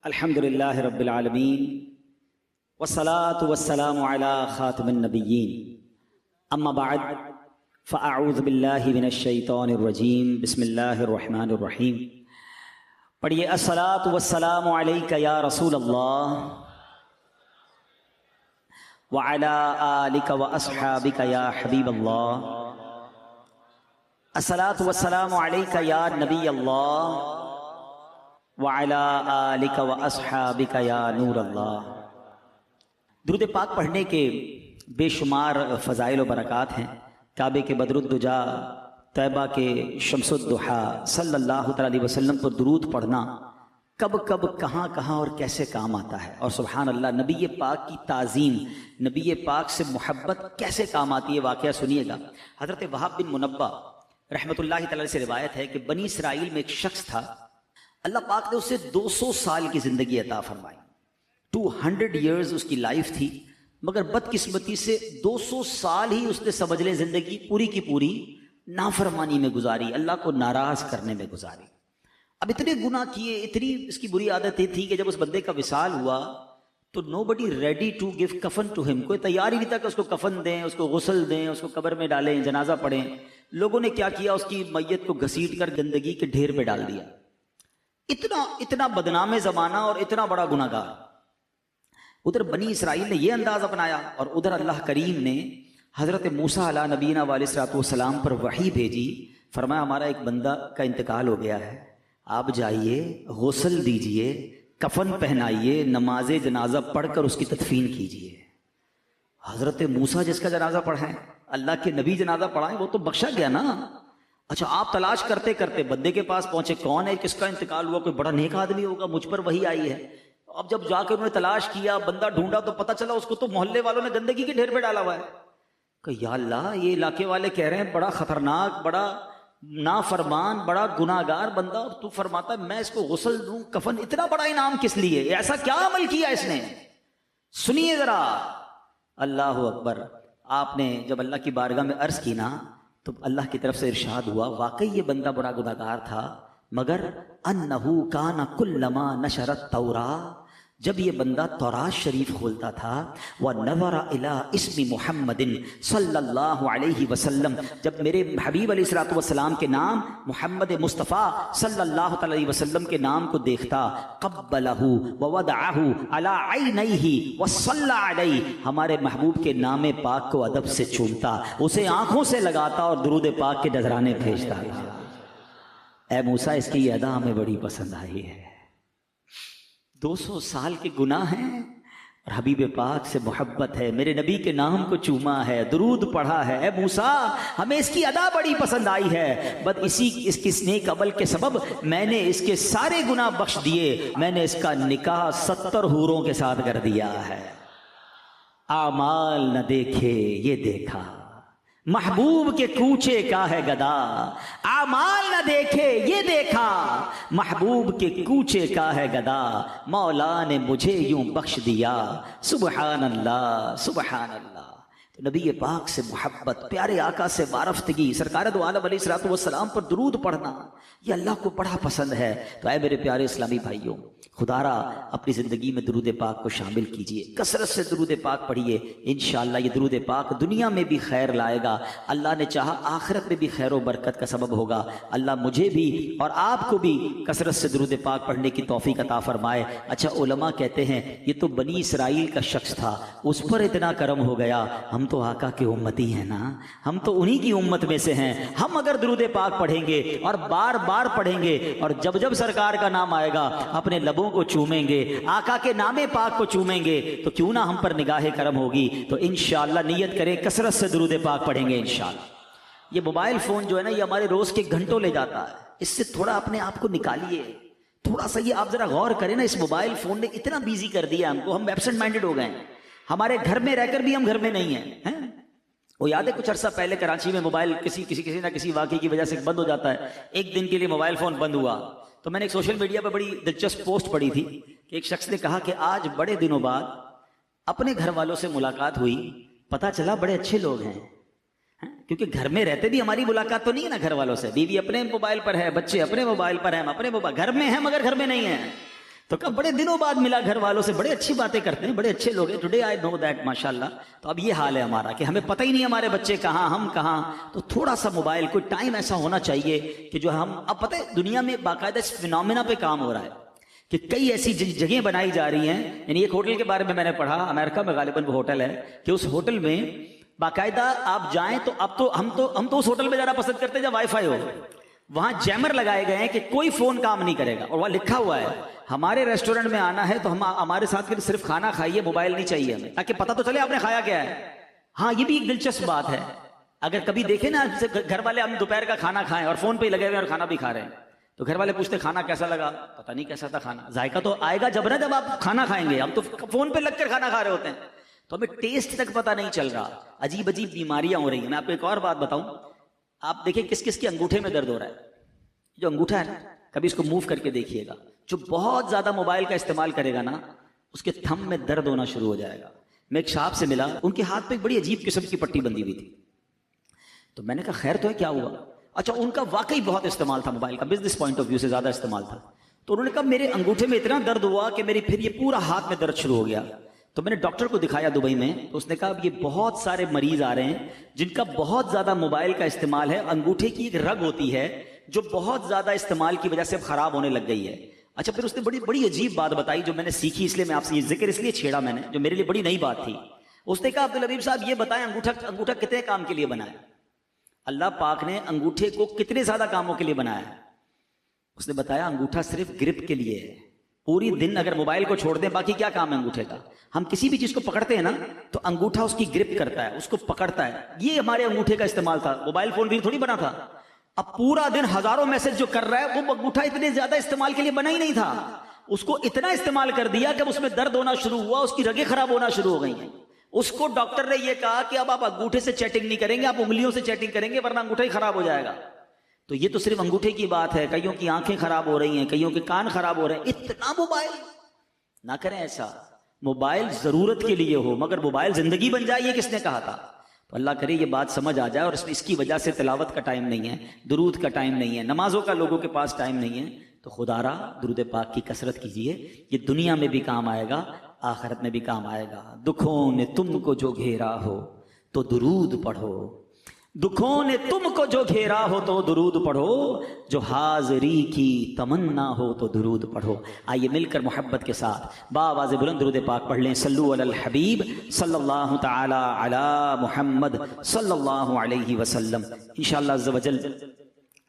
अल्हम्दुलिल्लाहि रब्बिल आलमीन वस्सलातु वस्सलामु अला खातिमिन नबिय्यीन अम्मा बअद फ़अऊज़ु बिल्लाहि मिनश शैतानिर रजीम बिस्मिल्लाहिर रहमानिर रहीम। पढ़िए अस्सलातु वस्सलामु अलैका या रसूलल्लाह व अला आलिका व अस्हाबिका या हबीबल्लाह। अस्सलातु वस्सलामु अलैका या नबीयल्लाह व अला आलिका व अस्हाबिका या नूरल्लाह। दुरूद पाक पढ़ने के बेशुमार फ़ज़ाइल व बरक़ात हैं। काबे के बदरुद्दुजा, तैबा के शम्सुद्दुहा सल्लल्लाहु अलैहि वसल्लम पर दुरूद पढ़ना कब कब कहाँ कहाँ और कैसे काम आता है। और सुभान अल्लाह, नबी पाक की ताज़ीम, नबी पाक से मोहब्बत कैसे काम आती है। वाक़या सुनिएगा। हज़रत वहाब बिन मुनब्बा रहमतुल्लाहि तआला से रिवायत है कि बनी इसराइल में एक शख्स था, अल्लाह पाक ने उसे 200 साल की ज़िंदगी अता फरमाई। 200 ईयर्स उसकी लाइफ थी, मगर बदकिस्मती से 200 साल ही उसने समझ ले ज़िंदगी पूरी की पूरी नाफरमानी में गुजारी, अल्लाह को नाराज़ करने में गुजारी। अब इतने गुनाह किए, इतनी इसकी बुरी आदत थी कि जब उस बंदे का विसाल हुआ तो नोबडी रेडी टू गिव कफन टू हिम। कोई तैयार ही नहीं था कि उसको कफन दें, उसको गुस्ल दें, उसको कब्र में डालें, जनाजा पढ़ें। लोगों ने क्या किया, उसकी मैयत को घसीट कर गंदगी के ढेर पे डाल दिया। इतना इतना बदनाम ज़माना और इतना बड़ा गुनाहगार। उधर बनी इसराइल ने यह अंदाज अपनाया और उधर अल्लाह करीम ने हज़रत मूसा अला नबीना वालेस्सलाम पर वही भेजी। फरमाया, हमारा एक बंदा का इंतकाल हो गया है, आप जाइए, गुस्ल दीजिए, कफन पहनाइए, नमाज जनाजा पढ़कर उसकी तदफीन कीजिए। हज़रत मूसा जिसका जनाजा पढ़ाएं, अल्लाह के नबी जनाजा पढ़ाएं, वो तो बख्शा गया ना। अच्छा, आप तलाश करते करते बंदे के पास पहुंचे, कौन है, किसका इंतकाल हुआ, कोई बड़ा नेक आदमी होगा, मुझ पर वही आई है। अब जब जाकर उन्होंने तलाश किया, बंदा ढूंढा, तो पता चला उसको तो मोहल्ले वालों ने गंदगी के ढेर पे डाला हुआ है। कि या अल्लाह, ये इलाके वाले कह रहे हैं बड़ा खतरनाक, बड़ा नाफरमान, बड़ा गुनाहगार बंदा, और तू फरमाता है मैं इसको गुस्ल दूं, कफन। इतना बड़ा इनाम किस लिए, ऐसा क्या अमल किया इसने? सुनिए जरा। अल्लाह अकबर। आपने जब अल्लाह की बारगाह में अर्ज की ना, तो अल्लाह की तरफ से इरशाद हुआ, वाकई ये बंदा बड़ा गुनाहगार था, मगर अन्नहु काना कुल्लमा नशरत तौरा, जब ये बंदा तौरात शरीफ खोलता था, व नज़रा इला इस्मी मुहम्मदिन सल्लल्लाहु अलैहि वसल्लम, जब मेरे हबीब अलैहिस्सलातु वस्सलाम के नाम मोहम्मद मुस्तफ़ा सल्लल्लाहु अलैहि वसल्लम के नाम को देखता, क़ब्बलहु व वदअहु अला ऐनैहि व सल्ला अलैहि, हमारे महबूब के नाम पाक को अदब से चूमता, उसे आंखों से लगाता और दुरूद पाक के नजराने भेजता। ऐ मूसा, इसकी ये अदा हमें बड़ी पसंद आई है। 200 साल के गुनाह हैं और हबीब पाक से मोहब्बत है, मेरे नबी के नाम को चूमा है, दुरूद पढ़ा है। ऐ मूसा, हमें इसकी अदा बड़ी पसंद आई है, बस इसकी नेक अमल के सबब मैंने इसके सारे गुनाह बख्श दिए, मैंने इसका निकाह 70 हूरों के साथ कर दिया है। आमाल न देखे ये देखा, महबूब के कूचे का है गदा, आमाल न देखे ये देखा, महबूब के कूचे का है गदा, मौला ने मुझे यूं बख्श दिया, सुबहान अल्लाह सुबहान अल्लाह। तो नबी पाक से मोहब्बत, प्यारे आका से वारफ्तगी, सरकार दो आलम अलैहिस्सलातु वस्सलाम पर दुरूद पढ़ना, ये अल्लाह को बड़ा पसंद है। तो ऐ मेरे प्यारे इस्लामी भाइयों, खुदारा अपनी ज़िंदगी में दुरूद पाक को शामिल कीजिए, कसरत से दुरूद पाक पढ़िए। इंशाअल्लाह ये दुरूद पाक दुनिया में भी खैर लाएगा, अल्लाह ने चाहा आखिरत में भी खैर व बरकत का सबब होगा। अल्लाह मुझे भी और आपको भी कसरत से दुरूद पाक पढ़ने की तौफीक अता फरमाए। अच्छा, उलमा कहते हैं ये तो बनी इसराइल का शख्स था, उस पर इतना करम हो गया, हम तो आका के उम्मती हैं ना, हम तो उन्हीं की उम्मत में से हैं। हम अगर दुरूद पाक पढ़ेंगे और बार बार पढ़ेंगे और जब जब सरकार का नाम आएगा अपने लबों को चूमेंगे, आका के नामे पाक को चूमेंगे, तो क्यों ना हम पर निगाहे करम होगी। तो इंशाअल्लाह नियत करें, कसरत से दुरूद पाक पढ़ेंगे इंशाअल्लाह। ये मोबाइल फोन जो है ना, ये हमारे रोज के घंटों ले जाता है, इससे थोड़ा अपने आप को निकालिए। थोड़ा सा ये आप जरा गौर करें ना, इस मोबाइल फोन ने इतना बिजी कर दिया हमको, हम एब्सेंट माइंडेड हो गए। हमारे घर में रहकर भी हम घर में नहीं हैं। वो याद है कुछ अर्सा पहले कराची में मोबाइल किसी ना किसी वाकई की वजह से बंद हो जाता है। एक दिन के लिए मोबाइल फोन बंद हुआ तो मैंने एक सोशल मीडिया पर बड़ी दिलचस्प पोस्ट पढ़ी थी कि एक शख्स ने कहा कि आज बड़े दिनों बाद अपने घर वालों से मुलाकात हुई, पता चला बड़े अच्छे लोग हैं। क्योंकि घर में रहते भी हमारी मुलाकात तो नहीं है ना घर वालों से, बीवी अपने मोबाइल पर है, बच्चे अपने मोबाइल पर हैं, हम अपने मोबाइल, घर में हैं मगर घर में नहीं है। तो कब बड़े दिनों बाद मिला घर वालों से, बड़े अच्छी बातें करते हैं, बड़े अच्छे लोग हैं, टुडे आई नो दैट माशाल्लाह। तो अब ये हाल है हमारा कि हमें पता ही नहीं हमारे बच्चे कहाँ, हम कहाँ। तो थोड़ा सा मोबाइल, कोई टाइम ऐसा होना चाहिए कि जो हम, अब पता है दुनिया में बाकायदा इस फिनोमेना पे काम हो रहा है कि कई ऐसी जगह बनाई जा रही हैं। यानी एक होटल के बारे में मैंने पढ़ा, अमेरिका में गालिबन वो होटल है, कि उस होटल में बाकायदा आप जाएं तो अब तो हम तो उस होटल में जाना पसंद करते हैं जब वाईफाई हो। वहां जैमर लगाए गए हैं कि कोई फोन काम नहीं करेगा, और वहां लिखा हुआ है हमारे रेस्टोरेंट में आना है तो हम हमारे साथ सिर्फ खाना खाइए, मोबाइल नहीं चाहिए हमें, ताकि पता तो चले आपने खाया क्या है। हाँ, ये भी एक दिलचस्प बात है। अगर कभी देखे ना घर वाले, हम दोपहर का खाना खाएं और फोन पे ही लगे हुए और खाना भी खा रहे हैं, तो घर वाले पूछते खाना कैसा लगा, पता नहीं कैसा था खाना, जायका तो आएगा जब ना जब आप खाना खाएंगे, हम तो फोन पे लगकर खाना खा रहे होते हैं, तो हमें टेस्ट तक पता नहीं चल रहा। अजीब अजीब बीमारियां हो रही हैं। मैं आपको एक और बात बताऊं, आप देखिए किस किस के अंगूठे में दर्द हो रहा है। जो अंगूठा है ना, कभी इसको मूव करके देखिएगा, जो बहुत ज्यादा मोबाइल का इस्तेमाल करेगा ना, उसके थंब में दर्द होना शुरू हो जाएगा। मैं एक साहब से मिला, उनके हाथ पे एक बड़ी अजीब किस्म की पट्टी बंधी हुई थी। तो मैंने कहा खैर तो है, क्या हुआ? अच्छा, उनका वाकई बहुत इस्तेमाल था मोबाइल का, बिजनेस पॉइंट ऑफ व्यू से ज्यादा इस्तेमाल था। तो उन्होंने कहा मेरे अंगूठे में इतना दर्द हुआ कि मेरी फिर ये पूरा हाथ में दर्द शुरू हो गया। तो मैंने डॉक्टर को दिखाया दुबई में, तो उसने कहा अब ये बहुत सारे मरीज आ रहे हैं जिनका बहुत ज्यादा मोबाइल का इस्तेमाल है। अंगूठे की एक रग होती है जो बहुत ज्यादा इस्तेमाल की वजह से अब खराब होने लग गई है। अच्छा, फिर उसने बड़ी बड़ी अजीब बात बताई जो मैंने सीखी, इसलिए मैं आपसे ये जिक्र इसलिए छेड़ा मैंने, जो मेरे लिए बड़ी नई बात थी। उसने कहा अब्दुल हबीब साहब ये बताएं, अंगूठा कितने काम के लिए बनाया? अल्लाह पाक ने अंगूठे को कितने ज्यादा कामों के लिए बनाया है? उसने बताया अंगूठा सिर्फ ग्रिप के लिए है। पूरी दिन अगर मोबाइल को छोड़ दें, बाकी क्या काम है अंगूठे का? हम किसी भी चीज को पकड़ते हैं ना, तो अंगूठा उसकी ग्रिप करता है, उसको पकड़ता है। ये हमारे अंगूठे का इस्तेमाल था। मोबाइल फोन भी थोड़ी बना था। अब पूरा दिन हजारों मैसेज जो कर रहा है, वो अंगूठा इतने ज्यादा इस्तेमाल के लिए बना ही नहीं था। उसको इतना इस्तेमाल कर दिया कि उसमें दर्द होना शुरू हुआ, उसकी रगें खराब होना शुरू हो गई हैं। उसको डॉक्टर ने यह कहा कि अब आप अंगूठे से चैटिंग नहीं करेंगे, आप उंगलियों से चैटिंग करेंगे, वरना अंगूठा ही खराब हो जाएगा। तो ये तो सिर्फ अंगूठे की बात है, कईयों की आंखें खराब हो रही हैं, कईयों के कान खराब हो रहे हैं। इतना मोबाइल ना करें ऐसा। मोबाइल जरूरत के लिए हो, मगर मोबाइल जिंदगी बन जाए, ये किसने कहा था? तो अल्लाह करे ये बात समझ आ जाए। और इसकी वजह से तिलावत का टाइम नहीं है, दुरूद का टाइम नहीं है, नमाजों का लोगों के पास टाइम नहीं है। तो खुदारा दुरूद पाक की कसरत कीजिए, ये दुनिया में भी काम आएगा, आखिरत में भी काम आएगा। दुखों ने तुमको जो घेरा हो तो दुरूद पढ़ो, दुखों ने तुमको जो घेरा हो तो दुरूद पढ़ो, जो हाजिरी की तमन्ना हो तो दुरूद पढ़ो। आइए मिलकर मोहब्बत के साथ बावाज़ बुलंद दुरूद पाक पढ़ लें। सल्लु अलल हबीब सल्लल्लाहु ताला अला मुहम्मद सल्लल्लाहु अलैहि वसल्लम। इंशाअल्लाह अज़्ज़ व जल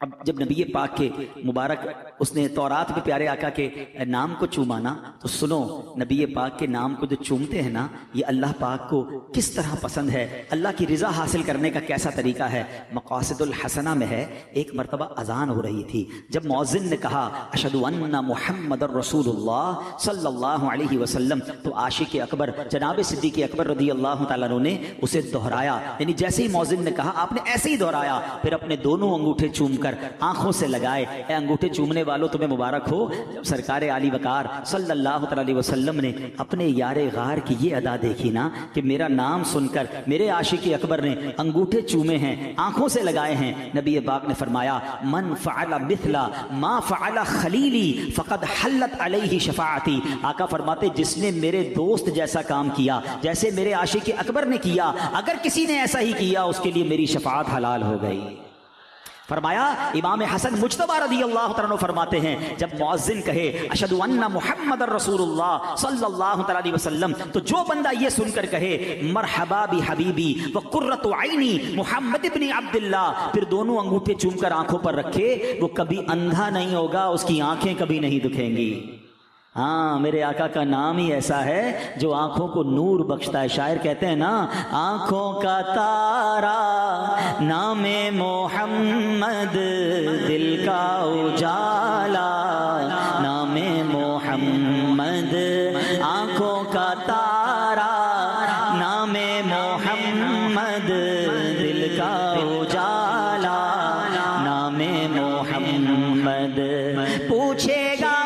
अब जब नबी पाक के मुबारक उसने तौरात में प्यारे आका के नाम को चूमा ना, तो सुनो नबी पाक के नाम को जो चूमते हैं ना, ये अल्लाह पाक को किस तरह पसंद है। अल्लाह की रिजा हासिल करने का कैसा तरीका है। मक़ासिदुल हसना में है, एक मरतबा अजान हो रही थी, जब मौज़िन ने कहा अशहदु अन्ना मुहम्मदुर रसूलुल्लाह सल्लल्लाहु अलैहि वसल्लम, तो आशिक अकबर जनाब सिद्दीक़ अकबर रज़ियल्लाहु ताला अन्हु ने उसे दोहराया। यानी जैसे ही मौज़िन ने कहा, आपने ऐसे ही दोहराया, फिर अपने दोनों अंगूठे चूम आंखों से लगाए। ए अंगूठे चूमने वालों तुम्हें मुबारक हो। जब सरकार आली वकार सल्लल्लाहु अलैहि वसल्लम ने अपने यारे गार की ये अदा देखी ना, कि मेरा नाम सुनकर मेरे आशिक अकबर ने अंगूठे चूमे हैं, आंखों से लगाए हैं, नबी पाक ने फरमाया मन फ़अला मिथला मा फ़अला खलीली फ़क़द हल्लत अलैहि शफ़ाअती। आका फरमाते जिसने मेरे दोस्त जैसा काम किया, जैसे मेरे आशिक अकबर ने किया, अगर किसी ने ऐसा ही किया उसके लिए मेरी शफ़ाअत हलाल हो गई। फरमाया इमाम हसन मुज्तबा रज़ियल्लाहु तआला फरमाते हैं, जब मुअज्जिन कहे अशहदु अन्ना मुहम्मदुर रसूलुल्लाह सल्लल्लाहु अलैहि वसल्लम, तो जो बंदा ये सुनकर कहे मरहबा बि हबीबी व कुर्रतु ऐनी मुहम्मद इब्न अब्दुल्लाह, फिर दोनों अंगूठे चूमकर आंखों पर रखे, वो कभी अंधा नहीं होगा, उसकी आंखें कभी नहीं दुखेंगी। हाँ, मेरे आका का नाम ही ऐसा है जो आंखों को नूर बख्शता है। शायर कहते हैं ना, आंखों का तारा नामे मोहम्मद, दिल का उजाला नामे मोहम्मद, आंखों का तारा नामे मोहम्मद, दिल का उजाला नामे मोहम्मद। पूछेगा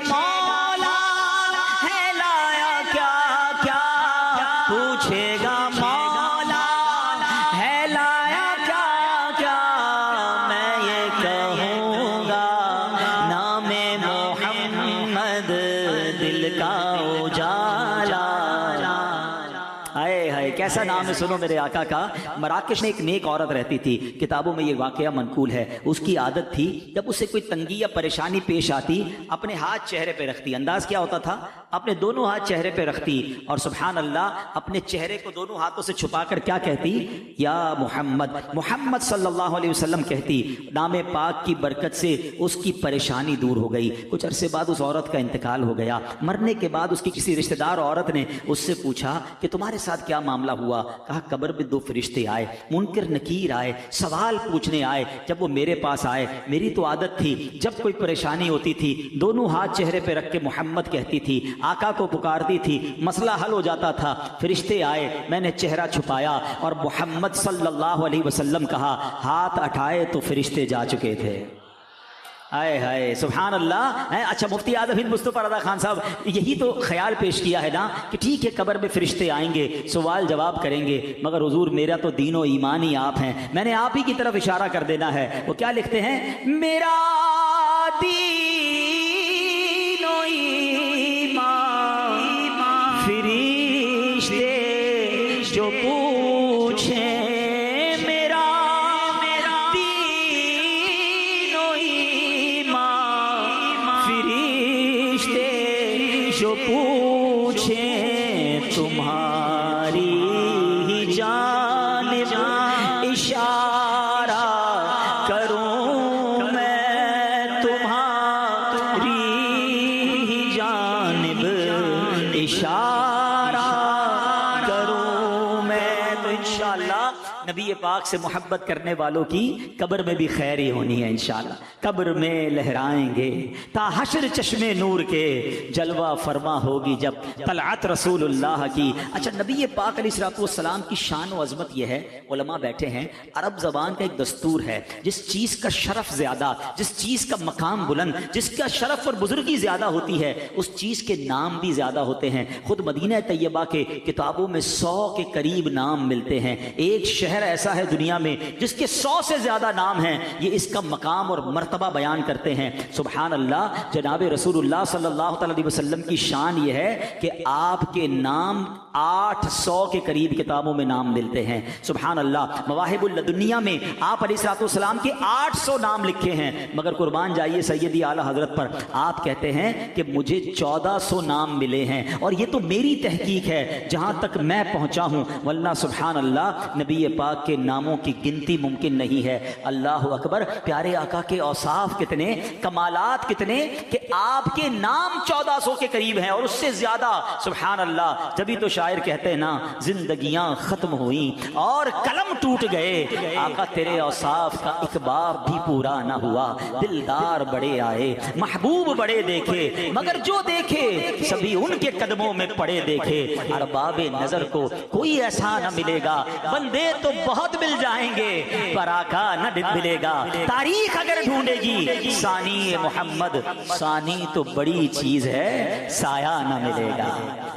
पूछेगा मौला है लाया क्या क्या, मैं ये कहूँगा नामे मोहम्मद, दिल उजाला। हाय हाय, कैसा नाम है, सुनो मेरे आका का। मराकश में एक नेक औरत रहती थी, किताबों में ये वाकया मनकूल है। उसकी आदत थी जब उसे कोई तंगी या परेशानी पेश आती, अपने हाथ चेहरे पे रखती। अंदाज क्या होता था, अपने दोनों हाथ चेहरे पे रखती और सुभान अल्लाह अपने चेहरे को दोनों हाथों से छुपाकर क्या कहती, या मोहम्मद, मोहम्मद सल्लल्लाहु अलैहि वसल्लम कहती। नाम पाक की बरकत से उसकी परेशानी दूर हो गई। कुछ अरसे बाद उस औरत का इंतकाल हो गया। मरने के बाद उसकी किसी रिश्तेदार औरत ने उससे पूछा कि तुम्हारे साथ क्या मामला हुआ। कहा कब्र में दो फरिश्ते आए, मुनकर नकीर आए, सवाल पूछने आए। जब वो मेरे पास आए, मेरी तो आदत थी जब कोई परेशानी होती थी दोनों हाथ चेहरे पे रख के मोहम्मद कहती थी, आका को पुकारती थी, मसला हल हो जाता था। फरिश्ते आए, मैंने चेहरा छुपाया और मोहम्मद सल्लल्लाहु अलैहि वसल्लम कहा, हाथ उठाए तो फरिश्ते जा चुके थे। हाय हाय सुभान अल्लाह है। अच्छा, मुफ्ती आज़म हिंद मुस्तफ़ा रज़ा खान साहब यही तो ख्याल पेश किया है ना कि ठीक है कब्र में फरिश्ते आएंगे, सवाल जवाब करेंगे, मगर हुजूर मेरा तो दीनो ईमान ही आप हैं। मैंने आप ही की तरफ इशारा कर देना है। वो क्या लिखते हैं, मेरा दीनो ईमान फरिश्ते जो पूछे, जो पूछे तुम्हारी ही जानिब इशारा करूं मैं, तुम्हारी ही जानिब इशारा करूं मैं। तो इंशाअल्लाह नबी पाक से मोहब्बत करने वालों की कब्र में भी खैर ही होनी है इंशाअल्लाह। कब्र में लहराएंगे ता हश्र चश्मे नूर के, जलवा फरमा होगी जब तलअत रसूलुल्लाह की। अच्छा, नबी पाक अलैहिस्सलाम की शान व अज़मत यह है, उलमा बैठे हैं, अरब ज़बान का एक दस्तूर है, जिस चीज़ का शरफ ज़्यादा, जिस चीज़ का मकाम बुलंद, जिसका शरफ और बुजुर्गी ज़्यादा होती है, उस चीज़ के नाम भी ज़्यादा होते हैं। खुद मदीना तैयबा के किताबों में 100 के करीब नाम मिलते हैं। एक शहर ऐसा है दुनिया में जिसके 100 से ज्यादा नाम हैं। ये इसका मकाम और मर्तबा बयान करते हैं। सुभान अल्लाह, जनाब रसूलुल्लाह सल्लल्लाहु अलैहि वसल्लम की शान ये है कि आपके नाम 800 के करीब किताबों में नाम मिलते हैं। सुभान अल्लाह, मवाहिबुल लदुनिया में आप अलैहिस्सलाम के 800 नाम लिखे हैं, मगर कुर्बान जाइए सैयदी आला हजरत पर, आप कहते हैं कि मुझे 1400 नाम मिले हैं और ये तो मेरी तहकीक है जहां तक मैं पहुंचा हूं, वल्लाह सुभान अल्लाह नबी पाक के नामों की गिनती मुमकिन नहीं है। अल्लाह अकबर, प्यारे आका के औसाफ कितने, कमालात कितने कि आपके नाम 1400 के करीब हैं और उससे ज्यादा। सुभान अल्लाह, जभी तो शायर कहते हैं ना, जिंदगियां खत्म हुई और कलम टूट गए, आका तेरे औसाफ का एक बाब भी पूरा ना हुआ। दिलदार बड़े आए, महबूब बड़े देखे, मगर जो देखे सभी उनके कदमों में पड़े देखे। अरबाबे नजर को कोई ऐसा न मिलेगा, बंदे तो बहुत मिल जाएंगे पर आका न मिलेगा। तारीख अगर ढूंढेगी सानी मोहम्मद, सानी तो बड़ी चीज है, साया न मिलेगा।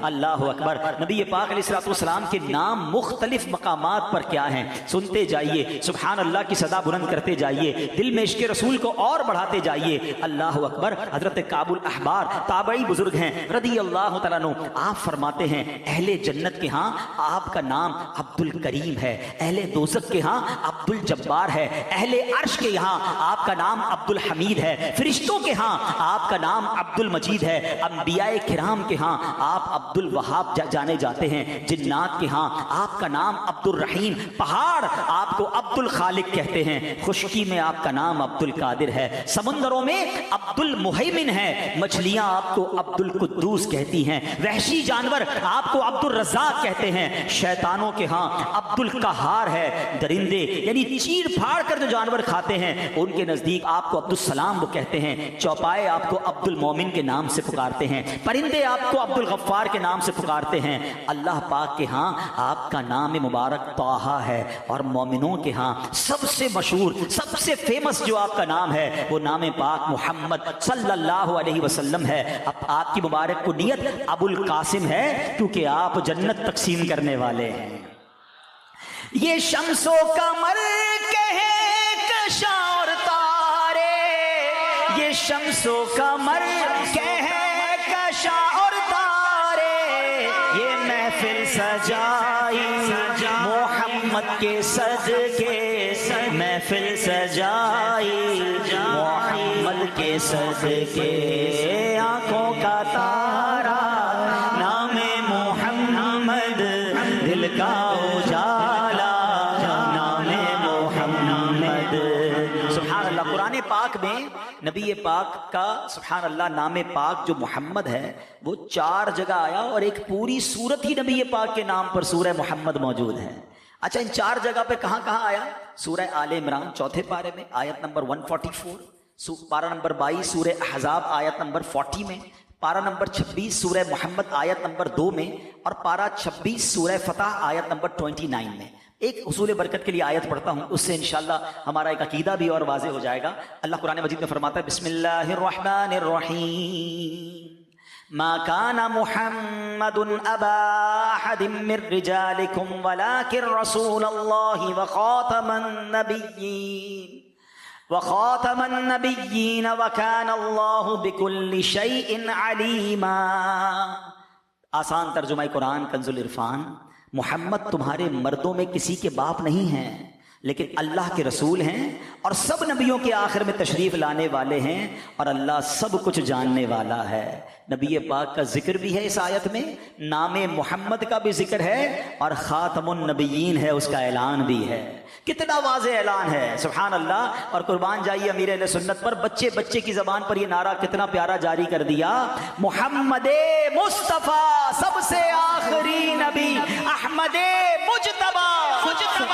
अल्लाह अकबर। नबी पाक अलैहिस्सलाम के नाम मुख्तलिफ मकामात पर क्या हैं, सुनते जाइए, सुभान अल्लाह की सदा बुलंद करते जाइए, दिल में इश्क़ रसूल को और बढ़ाते जाइए। अल्लाह अकबर। हजरत काबुल अहबार ताबई बुजुर्ग हैं रदी अल्लाह तआला अन्हु, आप फरमाते हैं अहले जन्नत के यहाँ आपका नाम अब्दुल करीम है, अहले दोज़ख के यहाँ अब्दुल जब्बार है, अहले अर्श के यहाँ आपका नाम अब्दुल हमीद है, फरिश्तों के यहाँ आपका नाम अब्दुल मजीद है, अंबियाए किराम के यहाँ आप अब्दुल वहाब जाने जाते हैं, जिन्नात के यहाँ आपका नाम अब्दुल रहीम, पहाड़ आपको अब्दुल खालिक कहते हैं, खुश्की में आपका नाम अब्दुल कादिर है, समुंदरों में अब्दुल मुहैमिन है, मछलियां आपको अब्दुल कुद्दूस कहती हैं, वहशी जानवर आपको अब्दुल रज़्ज़ाक़ कहते हैं, शैतानों के यहाँ अब्दुल कहार है, दरिंदे यानी चीर फाड़ कर जो जानवर खाते हैं उनके नजदीक आपको अब्दुल सलाम वो कहते हैं, चौपाए आपको अब्दुल मोमिन के नाम से पुकारते हैं, परिंदे आपको अब्दुल गफ्फार के नाम से पुकारते हैं। अल्लाह पाक के यहाँ आपका नाम मुबारक ताहा है और मोमिनों के यहाँ सबसे मशहूर, सबसे फेमस जो आपका नाम है वो नाम पाक मोहम्मद सल्लल्लाहु अलैहि वसल्लम है। अब आपकी मुबारक कुनियत अबुल कासिम है क्योंकि आप जन्नत तकसीम करने वाले हैं। ये शम्सो कमर कहे कशा और तारे, ये शम्सो कमर कहे कशा और तारे, महफिल सजाई, मोहम्मद के सदके महफिल सजाई, मोहम्मद के सदके आंखों का तारा नामे मोहम्मद, दिल का उजाला नामे मोहम्मद। सुभान अल्लाह। कुरान पाक में नबी पाक का सुभान अल्लाह नाम पाक जो मोहम्मद है वो 4 जगह आया और एक पूरी सूरत ही नबी पाक के नाम पर सूरह मोहम्मद मौजूद है। अच्छा, इन 4 जगह पे कहां कहां आया? सूरह आले इमरान 4थे पारे में आयत नंबर 144, पारा नंबर 22 सूरह अहज़ाब आयत नंबर 40 में, पारा नंबर 26 सूरह मोहम्मद आयत नंबर 2 में, और पारा 26 सूरह फतह आयत नंबर 29 में। एक हुसूल बरकत के लिए आयत पढ़ता हूं, उससे इंशाअल्लाह हमारा एक अकीदा भी और वाज़ेह हो जाएगा। अल्लाह कुरान मजीद में फरमाता है, बिस्मिल्लाहिर्रहमानिर्रहीम, मा काना मुहम्मदुन अबा अहदिम मिर रिजालिकुम वलाकिन रसूलल्लाहि व खातमन नबिय्यीन व काना अल्लाहु बिकुल्लि शैइन अलीमा। आसान तर्जुमा कुरान कंजुल इरफान, मोहम्मद तुम्हारे मर्दों में किसी के बाप नहीं हैं, लेकिन अल्लाह के रसूल हैं और सब नबियों के आखिर में तशरीफ लाने वाले हैं, और अल्लाह सब कुछ जानने वाला है। नबी पाक का जिक्र भी है इस आयत में, नामे मोहम्मद का भी जिक्र है, और खातमुन नबिय्यीन है उसका ऐलान भी है। कितना वाज़ेह ऐलान है, सुभान अल्लाह। और कुर्बान जाइए अमीर अहले सुन्नत पर, बच्चे बच्चे की जबान पर यह नारा कितना प्यारा जारी कर दिया, मोहम्मदे मुस्तफा सबसे आखिरी नबी, अहमदे मुजतबा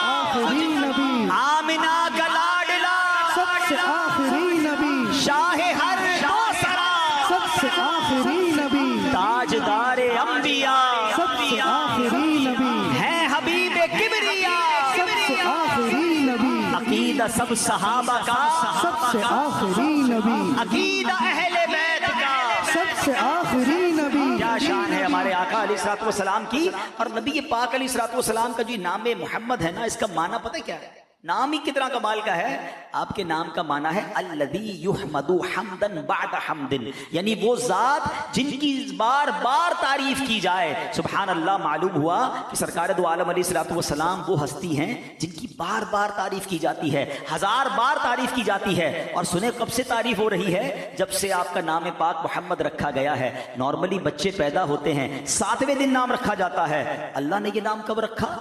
आखिरी नबी, आमिना का लाडला सबसे आखिरी नबी, शाहे हर दोसरा सबसे आखिरी नबी, ताजदारे अंबिया सबसे आखिरी नबी, है हबीबे किबरिया सबसे आखिरी नबी, अकीदा सब सहाबा का सबसे आखिरी नबी, अकीदा अहले बैत का सबसे आखिरी नबी। क्या शान है हमारे आका अलैहिस्सलातु वस्सलाम की। और नबी पाक अलैहिस्सलातु वस्सलाम का जो नाम मोहम्मद है ना, इसका माना पता है क्या है? नाम ही कितना कमाल का है। आपके नाम का माना है अल्लज़ी युहमदु हम्दन बाद हम्दिन, यानी वो जात जिनकी बार बार तारीफ की जाए। सुभान अल्लाह। मालूम हुआ कि सरकार दो आलम अलैहिस्सलातु वस्सलाम वो हस्ती हैं जिनकी बार बार तारीफ की जाती है, 1000 बार तारीफ की जाती है। और सुने कब से तारीफ हो रही है? जब से आपका नाम पाक मोहम्मद रखा गया है। नॉर्मली बच्चे पैदा होते हैं 7वें दिन नाम रखा जाता है, अल्लाह ने ये नाम कब रखा?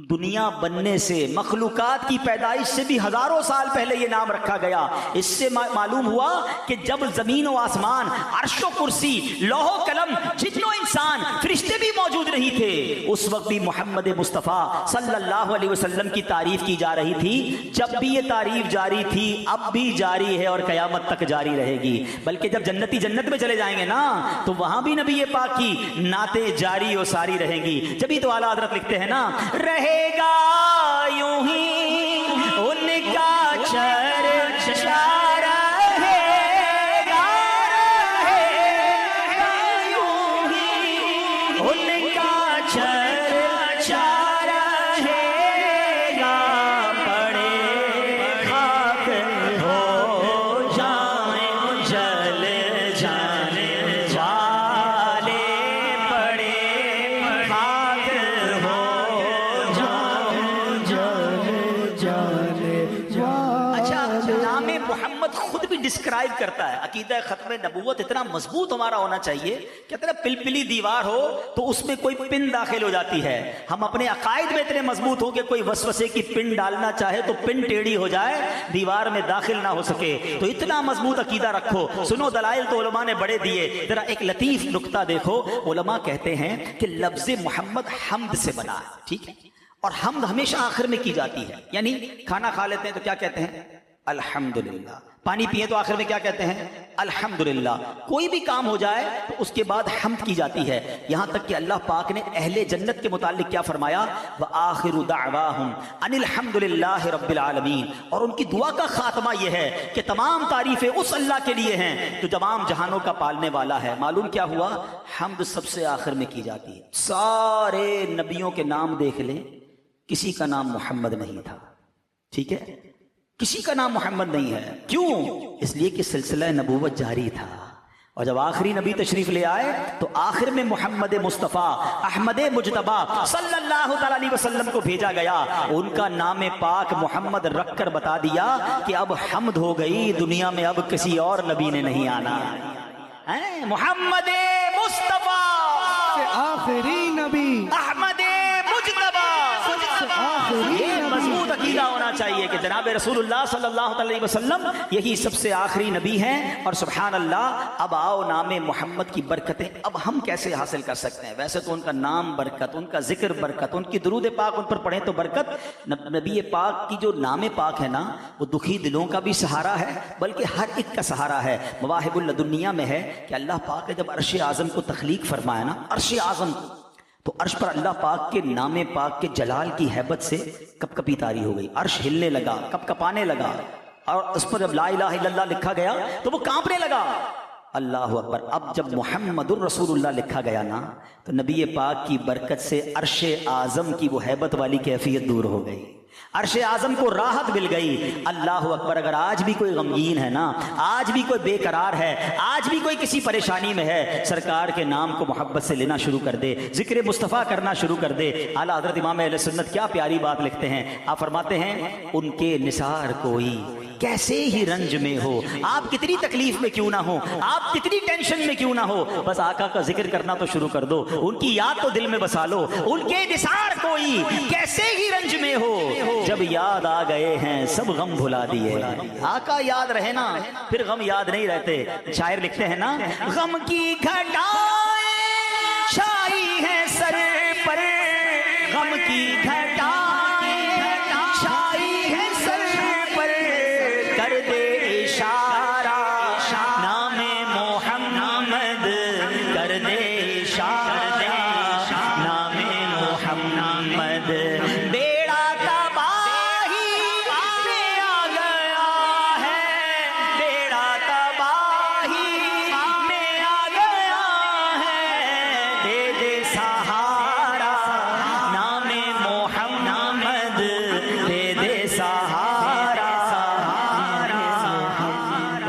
दुनिया बनने से, मखलूकात की पैदाइश से भी हजारों साल पहले ये नाम रखा गया। इससे मालूम हुआ कि जब जमीन व आसमान, अर्शो कुर्सी, लोहो कलम, जिन्नो इंसान, फरिश्ते भी मौजूद नहीं थे, उस वक्त भी मोहम्मद मुस्तफ़ा सल्लल्लाहु अलैहि वसल्लम की तारीफ की जा रही थी। जब भी ये तारीफ जारी थी, अब भी जारी है और कयामत तक जारी रहेगी। बल्कि जब जन्नती जन्नत में चले जाएंगे ना, तो वहां भी नबी पाक की नाते जारी और सारी रहेंगी। जब ही तो आला हज़रत लिखते हैं ना, रहेगा यूं ही उनका चर्चा रहेगा, रहेगा यूं ही उनका चर्चा रहेगा, पड़े खाक हो जाए जल जाने वाले, पड़े खाक हो मोहम्मद खुद भी डिस्क्राइब करता है। अकीदा खत्म नबूवत इतना मजबूत हमारा होना चाहिए कि इतना पिलपिली दीवार हो तो उसमें कोई पिन दाखिल हो जाती है। हम अपने अकायद में इतने मजबूत हो कि कोई वसवसे की पिन डालना चाहे तो पिन टेढ़ी हो जाए, दीवार में दाखिल ना हो सके। तो इतना मजबूत अकीदा रखो। सुनो, दलाइल तो उलमा ने बड़े दिए। जरा एक लतीफ नुक्ता देखो। उलमा कहते हैं कि लफ्ज मोहम्मद हम्द से बना है, ठीक है, और हम्द हमेशा आखिर में की जाती है। यानी खाना खा लेते हैं तो क्या कहते हैं? अल्हम्दुलिल्लाह। पानी पिए तो आखिर में क्या कहते हैं? अल्हम्दुलिल्लाह। कोई भी काम हो जाए तो उसके बाद हम्द की जाती है। यहां तक कि अल्लाह पाक ने अहले जन्नत के मुतालिक क्या फरमाया? व आखिरु दाअवाहुम अनिल हम्दुलिल्लाहि रब्बिल आलमीन। और उनकी दुआ का खात्मा यह है कि तमाम तारीफें उस अल्लाह के लिए हैं जो तमाम जहानों का पालने वाला है। मालूम क्या हुआ? हम्द सबसे आखिर में की जाती है। सारे नबियों के नाम देख लें, किसी का नाम मोहम्मद नहीं था, ठीक है, किसी का नाम मोहम्मद नहीं है। क्यों? इसलिए कि सिलसिला नबूवत जारी था और जब आखिरी नबी तशरीफ ले आए तो आखिर में मोहम्मद मुस्तफ़ा अहमद मुजतबा सल्लल्लाहु ताला अलैहि वसल्लम को भेजा गया। उनका नाम पाक मोहम्मद रखकर बता दिया कि अब हम्द हो गई, दुनिया में अब किसी और नबी ने नहीं आना है। मोहम्मद मुस्तफ़ा आखिरी नबी, अहमद मुजतबा, आखिरी ये नबी। मजबूत अकीदा होना चाहिए कि जनाब रसूलुल्लाह सल्लल्लाहु अलैहि वसल्लम यही सबसे आखिरी नबी हैं। और सुभान अल्लाह, अब आओ नामे मोहम्मद की बरकतें अब हम कैसे हासिल कर सकते हैं। वैसे तो उनका नाम बरकत, उनका जिक्र बरकत, उनकी दुरूद पाक उन पर पढ़ें तो बरकत। नबी पाक की जो नाम पाक है ना, वो दुखी दिलों का भी सहारा है, बल्कि हर एक का सहारा है। मवाहिबुल लदुनिया में है कि अल्लाह पाक ने जब अर्श आज़म को तख्लीक फरमाया ना, अर्श आज़म, तो अर्श पर अल्लाह पाक के नामे पाक के जलाल की हैबत से कपकपी तारी हो गई। अर्श हिलने लगा, कपकपाने लगा, और उस पर जब ला इलाहा इल्लल्लाह लिखा गया तो वो कांपने लगा। अल्लाह अकबर। अब जब मुहम्मदुर रसूलुल्लाह लिखा गया ना, तो नबी पाक की बरकत से अर्श आज़म की वो हैबत वाली कैफियत दूर हो गई, अर्श आज़म को राहत मिल गई। अल्लाह अकबर। अगर आज भी कोई गमगीन है ना, आज भी कोई बेकरार है, आज भी कोई किसी परेशानी में है, सरकार के नाम को मोहब्बत से लेना शुरू कर दे, जिक्र मुस्तफ़ा करना शुरू कर दे। आला हज़रत इमाम अहले सुन्नत क्या प्यारी बात लिखते हैं। आप फरमाते हैं, उनके निसार कोई कैसे ही रंज में हो, आप कितनी तकलीफ में क्यों ना हो, आप कितनी टेंशन में क्यों ना हो, बस आका का जिक्र करना तो शुरू कर दो, उनकी याद तो दिल में बसा लो। उनके निसार कोई कैसे ही रंज में हो, जब याद आ गए हैं सब गम भुला दिए। आका याद रहे ना, फिर गम याद नहीं रहते। शायर लिखते हैं ना, गम की घटाएं छाई है सर पर, गम की घटाएं छाई है सर पर, कर दे इशारा नामे मोहम्मद, कर दे इशारा नामे मोहम्मद। बेड़ा तबाही में आ गया है, बेड़ा तबाही में आ गया है, दे दे सहारा नामे मोहम्मद, दे दे सहारा।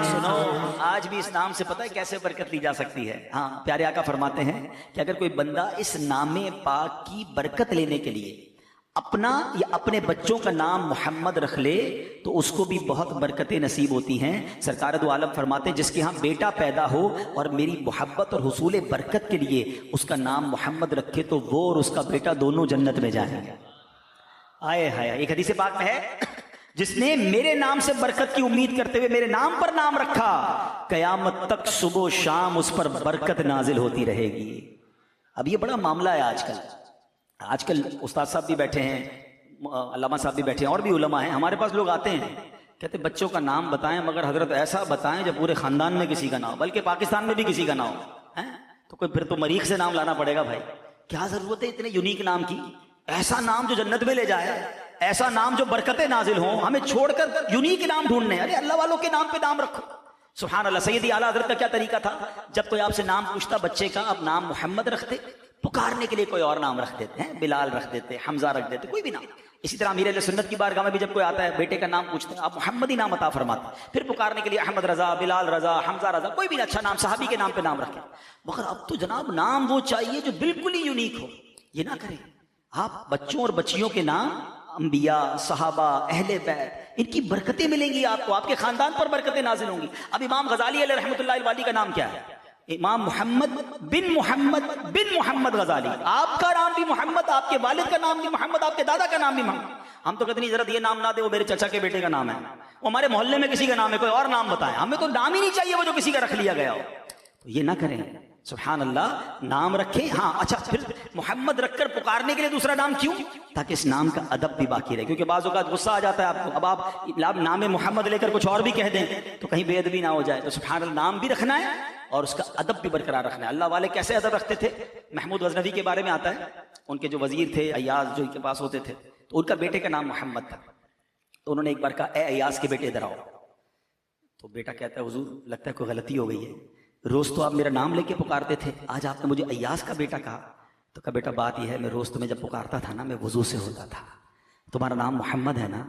सुनो, आज भी इस नाम से पता है कैसे बरकत ली जा सकती है। हाँ, प्यारे आका फरमाते हैं कि अगर कोई बंदा इस नामे पाक की बरकत लेने के लिए अपना या अपने बच्चों का नाम मोहम्मद रख ले तो उसको भी बहुत बरकतें नसीब होती हैं। सरकार दो आलम फरमाते हैं, जिसके यहाँ बेटा पैदा हो और मेरी मोहब्बत और हुसूल बरकत के लिए उसका नाम मोहम्मद रखे तो वो और उसका बेटा दोनों जन्नत में जाएंगे। आए हाय। एक हदीस पाक में है, जिसने मेरे नाम से बरकत की उम्मीद करते हुए मेरे नाम पर नाम रखा, कयामत तक सुबह शाम उस पर बरकत नाजिल होती रहेगी। अब ये बड़ा मामला है आजकल उस्ताद साहब भी बैठे हैं, अल्लामा साहब भी बैठे हैं, और भी उलमा हैं। हमारे पास लोग आते हैं, कहते बच्चों का नाम बताएं, मगर हजरत ऐसा बताएं जो पूरे खानदान में किसी का ना हो, बल्कि पाकिस्तान में भी किसी का ना हो। तो कोई फिर तो मरीख से नाम लाना पड़ेगा भाई। क्या जरूरत है इतने यूनिक नाम की? ऐसा नाम जो जन्नत में ले जाए, ऐसा नाम जो बरकतें नाजिल हों। हमें छोड़कर यूनिक नाम ढूंढने, अरे अल्लाह वालों के नाम पे नाम रखो। सुभान अल्लाह। सैयदी आला हज़रत का क्या तरीका था, जब कोई आपसे नाम पूछता बच्चे का, आप नाम मोहम्मद रखते, पुकारने के लिए कोई और नाम रख देते हैं, बिलाल रख देते, हमजा रख देते, कोई भी नाम। इसी तरह अमीर अहले सुन्नत की बारगाह में भी जब कोई आता है, बेटे का नाम पूछते हैं, आप मोहम्मद ही नाम अता फरमाते, फिर पुकारने के लिए अहमद रजा, बिलाल रजा, हमजा रजा, कोई भी अच्छा नाम सहाबी के नाम पे नाम रखें। मगर अब तो जनाब नाम वो चाहिए जो बिल्कुल ही यूनिक हो। ये ना करें आप। बच्चों और बच्चियों के नाम अंबिया, सहाबा, अहले बैत, इनकी बरकतें मिलेंगी आपको, आपके खानदान पर बरकतें नाजिल होंगी। अब इमाम गजाली अलैहि रहमतुल्लाह वाली का नाम क्या है? इमाम मोहम्मद बिन मोहम्मद गजाली। आपका नाम भी मोहम्मद, आपके वालिद का नाम भी मोहम्मद, आपके दादा का नाम भी मोहम्मद। हम तो कहते नहीं, जरा ये नाम ना दे, वो मेरे चाचा के बेटे का नाम है, वो हमारे मोहल्ले में किसी का नाम है, कोई और नाम बताएं। हमें तो नाम ही नहीं चाहिए वो जो किसी का रख लिया गया हो। तो ये ना करें। सुभान अल्लाह। नाम रखे, हाँ अच्छा, फिर मोहम्मद रखकर पुकारने के लिए दूसरा नाम क्यों? ताकि इस नाम का अदब भी बाकी रहे, क्योंकि बाज़ औक़ात गुस्सा आ जाता है आपको। अब आप नाम मोहम्मद लेकर कुछ और भी कह दें तो कहीं बेअदबी ना हो जाए। तो सुभान अल्लाह, नाम भी रखना है और उसका अदब भी बरकरार रखना है। अल्लाह वाले कैसे अदब रखते थे? महमूद गजनवी के बारे में आता है, उनके जो वजीर थे अय्याज जो इनके पास होते थे, तो उनका बेटे का नाम मोहम्मद था। तो उन्होंने एक बार कहा, ए अय्याज के बेटे इधर आओ। तो बेटा कहता है, हुजूर लगता है कोई गलती हो गई है, रोज तो आप मेरा नाम लेके पुकारते थे, आज आपने मुझे अय्याज का बेटा कहा। तो कहा, बेटा बात यह है, मैं रोज तुम्हें जब पुकारता था ना, मैं वजू से होता था, तुम्हारा नाम मोहम्मद है ना,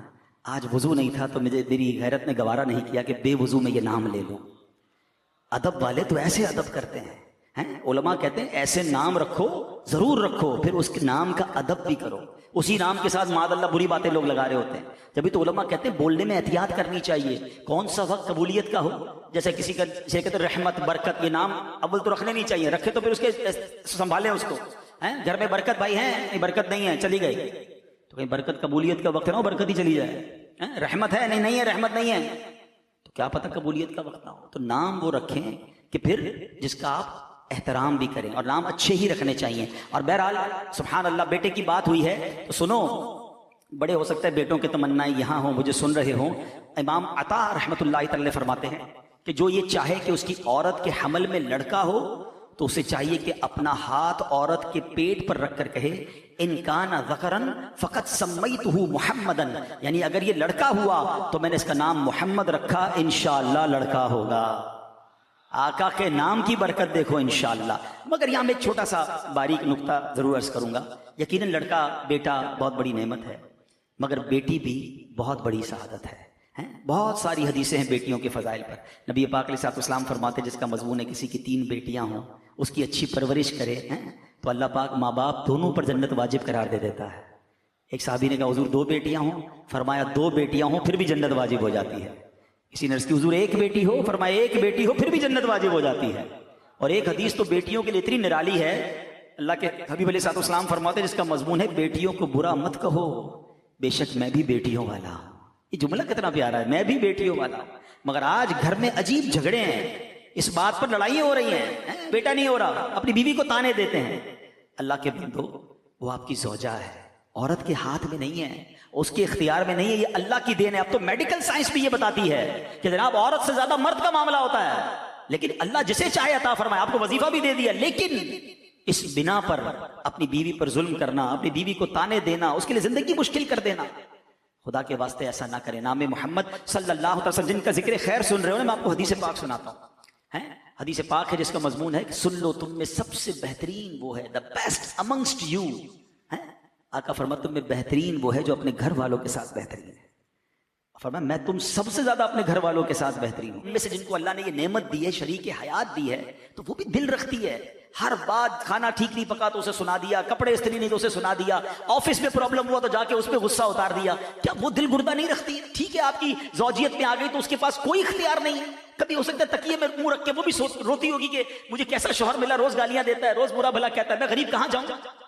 आज वजू नहीं था तो मेरी गैरत ने गवारा नहीं किया कि बेवजू में ये नाम ले लूं। अदब वाले तो ऐसे अदब करते हैं। उलमा कहते हैं ऐसे नाम रखो, जरूर रखो, फिर उसके नाम का अदब भी करो। उसी नाम के साथ मादअल्लाह बुरी बातें लोग लगा रहे होते हैं। जब भी तो उलमा कहते हैं बोलने में एहतियात करनी चाहिए, कौन सा वक्त कबूलियत का हो। जैसे किसी का जैसे कहते रहमत, बरकत, ये नाम अव्वल तो रखने नहीं चाहिए, रखे तो फिर उसके संभालें उसको। घर में बरकत भाई है, नहीं बरकत नहीं है, चली गई तो कहीं बरकत कबूलियत का वक्त है ना, बरकत ही चली जाए। रहमत है, नहीं है, रहमत नहीं है, तो क्या पता कबूलियत का वक्त ना हो। तो नाम वो रखें कि फिर जिसका आप एहतराम भी करें, और नाम अच्छे ही रखने चाहिए। और बहरहाल सुभान अल्लाह, बेटे की बात हुई है तो सुनो, बड़े हो सकते हैं बेटों की तमन्नाएं यहाँ हो, मुझे सुन रहे हो। इमाम अता रहमतुल्लाह तआला फरमाते हैं कि जो ये चाहे कि उसकी औरत के हमल में लड़का हो तो उसे चाहिए कि अपना हाथ औरत के पेट पर रखकर कहे इनकान ज़करन फ़क़त सम्मैतुहु मुहम्मदन, यानी अगर ये लड़का हुआ तो मैंने इसका नाम मोहम्मद रखा, इंशाअल्लाह लड़का होगा। आका के नाम की बरकत देखो इंशाअल्लाह। मगर यहाँ मैं एक छोटा सा बारीक नुक्ता जरूर अर्ज करूंगा। यकीनन लड़का बेटा बहुत बड़ी नेमत है, मगर बेटी भी बहुत बड़ी शहादत है। बहुत सारी हदीसें हैं बेटियों के फजाइल पर। नबी पाक अलैहिस्सलाम फरमाते जिसका मजमून है किसी की 3 बेटियां हों, उसकी अच्छी परवरिश करे तो अल्लाह पाक माँ बाप दोनों पर जन्नत वाजिब करार दे देता है। एक साहबी ने कहा हुजूर 2 बेटियां हों, फरमाया 2 बेटियां हों फिर भी जन्नत वाजिब हो जाती है। किसी नर्स की हुजूर 1 बेटी हो, फरमाया 1 बेटी हो फिर भी जन्नत वाजिब हो जाती है। और एक हदीस तो बेटियों के लिए इतनी निराली है, अल्लाह के हबीब अलैहिस्सलाम फरमाते जिसका मजमून है बेटियों को बुरा मत कहो, बेशक मैं भी बेटियों वाला हूं। ये जुमला कितना प्यारा है, मैं भी बेटियों वाला हूं। मगर आज घर में अजीब झगड़े हैं, इस बात पर लड़ाइयां हो रही हैं, बेटा नहीं हो रहा, अपनी बीवी को ताने देते हैं। अल्लाह के बंदो, वो आपकी ज़ौजा है, औरत के हाथ में नहीं है, उसके इख्तियार में नहीं है, ये अल्लाह की देन है। अब तो मेडिकल साइंस भी ये बताती है कि जनाब औरत से ज्यादा मर्द का मामला होता है, लेकिन अल्लाह जिसे चाहे अता फरमाए। आपको वजीफा भी दे दिया, लेकिन इस बिना पर अपनी बीवी पर जुल्म करना, अपनी बीवी को ताने देना, उसके लिए जिंदगी मुश्किल कर देना, खुदा के वास्ते ऐसा ना करें। नाम मोहम्मद सल्लल्लाहु अलैहि वसल्लम जिनका जिक्र खैर सुन रहे हो ना, मैं आपको हदीस पाक सुनाता हूँ। हदीस पाक है जिसका मजमून है कि सुन लो तुम में सबसे बेहतरीन वो है, द बेस्ट अमंगस्ट यू। आका फरमाते तुम में बेहतरीन वो है जो अपने घर वालों के साथ बेहतरीन है। फरमाया मैं तुम सबसे ज्यादा अपने घर वालों के साथ बेहतरीन हूं। इनमें से जिनको अल्लाह ने ये नेमत दी है, शरीक हयात दी है, तो वो भी दिल रखती है। हर बात, खाना ठीक नहीं पका तो उसे सुना दिया, कपड़े इस्त्री नहीं तो उसे सुना दिया, ऑफिस में प्रॉब्लम हुआ तो जाके उस पर गुस्सा उतार दिया। क्या वो दिल गुर्दा नहीं रखती है? ठीक है आपकी ज़ौजियत में आ गई तो उसके पास कोई इख्तियार नहीं है। कभी हो सकता है तकिए में मुंह रख के वो भी रोती होगी कि मुझे कैसा शौहर मिला, रोज गालियां देता है, रोज बुरा भला कहता है, मैं गरीब कहां जाऊं।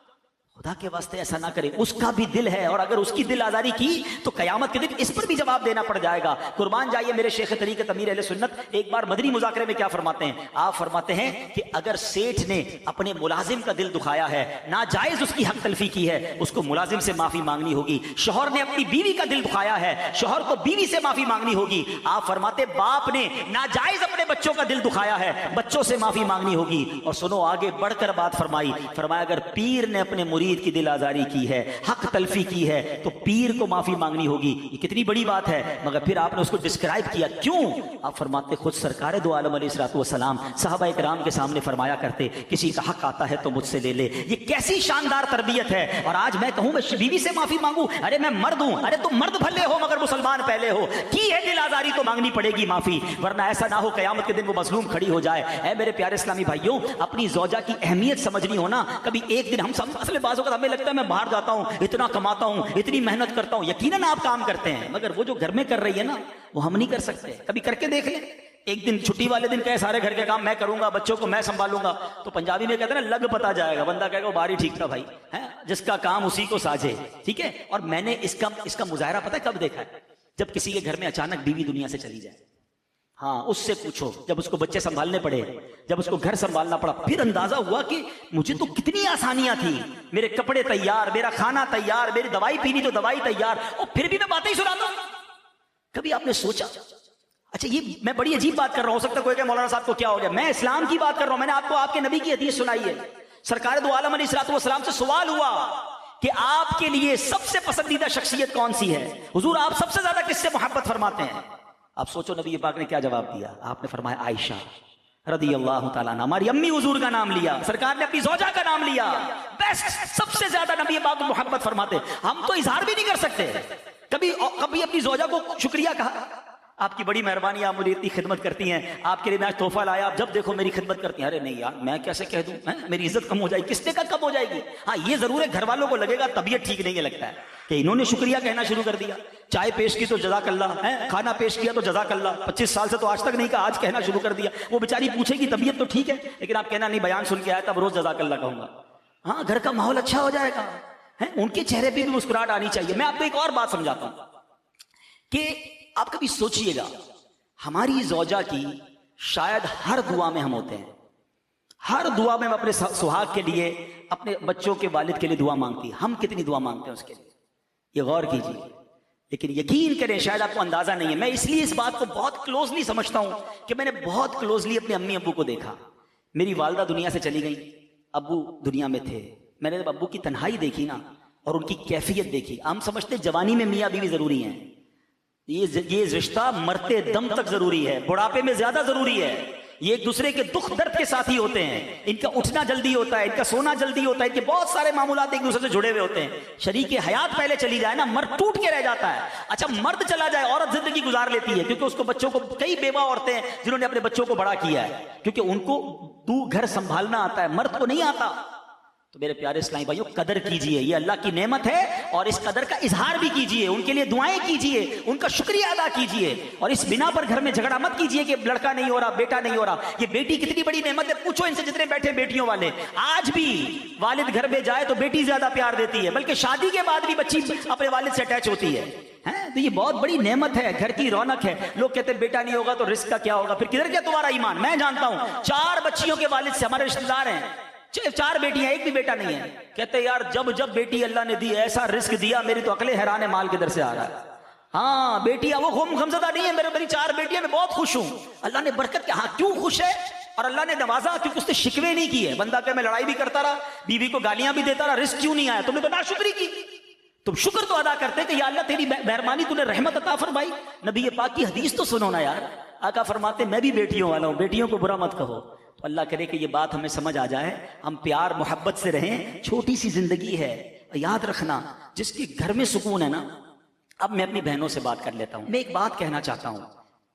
खुदा के वास्ते ऐसा ना करे, उसका भी दिल है, और अगर उसकी दिल आजारी की तो कयामत के दिन इस पर भी जवाब देना पड़ जाएगा। कुर्बान जाइए मेरे शेख तरीक़त अमीर अहले सुन्नत एक बार मदनी मुज़ाकरे में क्या फरमाते हैं? आप फरमाते हैं कि अगर सेठ ने अपने मुलाजिम का दिल दुखाया है, नाजायज उसकी हक तलफी की है, उसको मुलाजिम से माफी मांगनी होगी। शौहर ने अपनी बीवी का दिल दुखाया है, शौहर को बीवी से माफी मांगनी होगी। आप फरमाते बाप ने नाजायज अपने बच्चों का दिल दुखाया है, बच्चों से माफी मांगनी होगी। और सुनो आगे बढ़कर बात फरमाई, फरमाया अगर पीर ने अपने मुरीद की दिल आजारी की है, हक तलफी की है, तो पीर को माफी मांगनी होगी। ये कितनी बड़ी बात है, मगर फिर आपने उसको डिस्क्राइब किया क्यों? आप फरमाते खुद सरकार दो आलम अलैहिस्सलाम सहाबा इकराम के सामने फरमाया करते किसी का हक आता है तो मुझसे ले ले। ये कैसी शानदार तरबियत है। और आज मैं कहूं मैं बीवी से माफी मांगू, अरे मैं मर्द हूं, अरे तुम मर्द भले हो मगर मुसलमान पहले हो, की है दिल आजारी तो मांगनी पड़ेगी माफी, वरना ऐसा ना हो कयामत के दिन वो मजलूम खड़ी हो जाए। ऐ मेरे प्यारे इस्लामी भाइयों, अपनी ज़ौजा की अहमियत समझनी हो ना। कभी एक दिन हम सब असल बाजों का हमें लगता है मैं बाहर जाता हूं, इतना कमाता हूं, इतनी मेहनत करता हूं, यकीनन आप काम करते हैं, मगर वो जो घर में कर रही है ना वो हम नहीं कर सकते। कभी करके देख लें। एक दिन छुट्टी वाले दिन कहे सारे घर के काम मैं करूंगा, बच्चों को मैं संभालूंगा, तो पंजाबी में कहते हैं ना लग पता जाएगा, बंदा कहेगा वो बारी ठीक था भाई, है जिसका काम उसी को साझे। ठीक है। और मैंने इसका मुजाहरा पता है कब देखा है? जब किसी के घर में अचानक बीवी दुनिया से चली जाए। हाँ, उससे पूछो, जब उसको बच्चे संभालने पड़े, जब उसको घर संभालना पड़ा, फिर अंदाजा हुआ कि मुझे तो कितनी आसानियां थी, मेरे कपड़े तैयार, मेरा खाना तैयार, मेरी दवाई पीनी तो दवाई तैयार, और फिर भी मैं बातें ही सुनाता हूं। कभी आपने सोचा? अच्छा, ये मैं बड़ी अजीब बात कर रहा हूं, हो सकता है कोई कहे मौलाना साहब को क्या हो गया। मैं इस्लाम की बात कर रहा हूं, मैंने आपको आपके नबी की हदीस सुनाई है। सरकार दो आलम अलैहिस्सलाम से सवाल हुआ कि आपके लिए सबसे पसंदीदा शख्सियत कौन सी है? हुजूर आप सबसे ज्यादा किससे मोहब्बत फरमाते हैं? आप सोचो नबी पाक ने क्या जवाब दिया। आपने फरमाया आयशा रदियल्लाहु ताला अन्हा। हमारी अम्मी हुजूर का नाम लिया, सरकार ने अपनी ज़ौजा का नाम लिया। बेस्ट, सबसे ज्यादा नबी पाक मोहब्बत फरमाते। हम तो इजहार भी नहीं कर सकते, कभी अपनी ज़ौजा को शुक्रिया कहा, आपकी बड़ी मेहरबानी, आप मुझे इतनी खिदमत करती हैं, आपके लिए मैं आज तोहफा लाया, आप जब देखो मेरी खिदमत करती हैं। अरे नहीं यार, मैं कैसे कह दूं, मेरी इज्जत कम हो जाएगी। किसने का कम हो जाएगी? हाँ ये जरूर है, घर वालों को लगेगा तबीयत ठीक नहीं है, लगता है कि इन्होंने शुक्रिया कहना शुरू कर दिया। चाय पेश की तो जज़ाकल्लाह है, खाना पेश किया तो जज़ाकल्लाह, 25 साल से तो आज तक नहीं कहा, आज कहना शुरू कर दिया। वो बेचारी पूछेगी तबीयत तो ठीक है, लेकिन आप कहना नहीं बयान सुन के आया तब रोज जज़ाकल्लाह कहूंगा। हाँ घर का माहौल अच्छा हो जाएगा, है उनके चेहरे पे भी मुस्कुराहट आनी चाहिए। मैं आपको एक और बात समझाता हूं कि आप कभी सोचिएगा, हमारी ज़ौजा की शायद हर दुआ में हम होते हैं, हर दुआ में हम अपने सुहाग के लिए, अपने बच्चों के वालिद के लिए दुआ मांगती है। हम कितनी दुआ मांगते हैं उसके लिए, ये गौर कीजिए। लेकिन यकीन करें शायद आपको अंदाजा नहीं है, मैं इसलिए इस बात को बहुत क्लोजली समझता हूं कि मैंने बहुत क्लोजली अपने अम्मी अब्बू को देखा। मेरी वालदा दुनिया से चली गई, अब्बू दुनिया में थे। मैंने जब अब्बू की तन्हाई देखी ना और उनकी कैफियत देखी, हम समझते जवानी में मियाँ बीवी जरूरी है, ये रिश्ता मरते दम तक जरूरी है, बुढ़ापे में ज्यादा जरूरी है। ये एक दूसरे के दुख दर्द के साथी होते हैं, इनका उठना जल्दी होता है, इनका सोना जल्दी होता है, इनके बहुत सारे मामूलात एक दूसरे से जुड़े हुए होते हैं। शरीके हयात पहले चली जाए ना, मर्द टूट के रह जाता है। अच्छा मर्द चला जाए, औरत जिंदगी गुजार लेती है, क्योंकि उसको बच्चों को, कई बेवा औरतें हैं जिन्होंने अपने बच्चों को बड़ा किया है, क्योंकि उनको तू घर संभालना आता है, मर्द को नहीं आता। तो मेरे प्यारे इस्लामी भाइयों, कदर कीजिए, ये अल्लाह की नेमत है और इस कदर का इजहार भी कीजिए, उनके लिए दुआएं कीजिए, उनका शुक्रिया अदा कीजिए। और इस बिना पर घर में झगड़ा मत कीजिए कि लड़का नहीं हो रहा, बेटा नहीं हो रहा। ये बेटी कितनी बड़ी नेमत है, पूछो इनसे जितने बैठे बेटियों वाले। आज भी वालिद घर में जाए तो बेटी ज्यादा प्यार देती है, बल्कि शादी के बाद भी बच्ची अपने वालिद से अटैच होती है। तो ये बहुत बड़ी नेमत है, घर की रौनक है। लोग कहते हैं बेटा नहीं होगा तो रिस्क का क्या होगा, फिर किधर गया तुम्हारा ईमान? मैं जानता हूं 4 बच्चियों के वालिद से, हमारे रिश्तेदार हैं, 4 बेटियां, एक भी बेटा नहीं है। कहते यार जब जब बेटी अल्लाह ने दी, ऐसा रिस्क दिया, मेरी तो अकले हैरान है माल किधर से आ रहा है। हाँ बेटियां, वो गमज़दा नहीं है, मेरी 4 बेटियां, मैं बहुत खुश हूं, अल्लाह ने बरकत किया। हाँ क्यों खुश है? और अल्लाह ने नवाजा क्योंकि उसने शिकवे नहीं किए। बंदा क्या, मैं लड़ाई भी करता रहा, बीवी को गालियां भी देता रहा, रिस्क क्यों नहीं आया? तुमने तो नाशुक्री की। तुम शुक्र तो अदा करते कि या अल्लाह तेरी मेहरबानी, तूने रहमत अता फरमाई। नबी पाक की हदीस तो सुनो ना यार, आका फरमाते मैं भी बेटियों वाला हूं, बेटियों को बुरा मत कहो। तो अल्लाह करे कि ये बात हमें समझ आ जाए, हम प्यार मोहब्बत से रहें। छोटी सी जिंदगी है, याद रखना, जिसके घर में सुकून है ना। अब मैं अपनी बहनों से बात कर लेता हूं। मैं एक बात कहना चाहता हूं,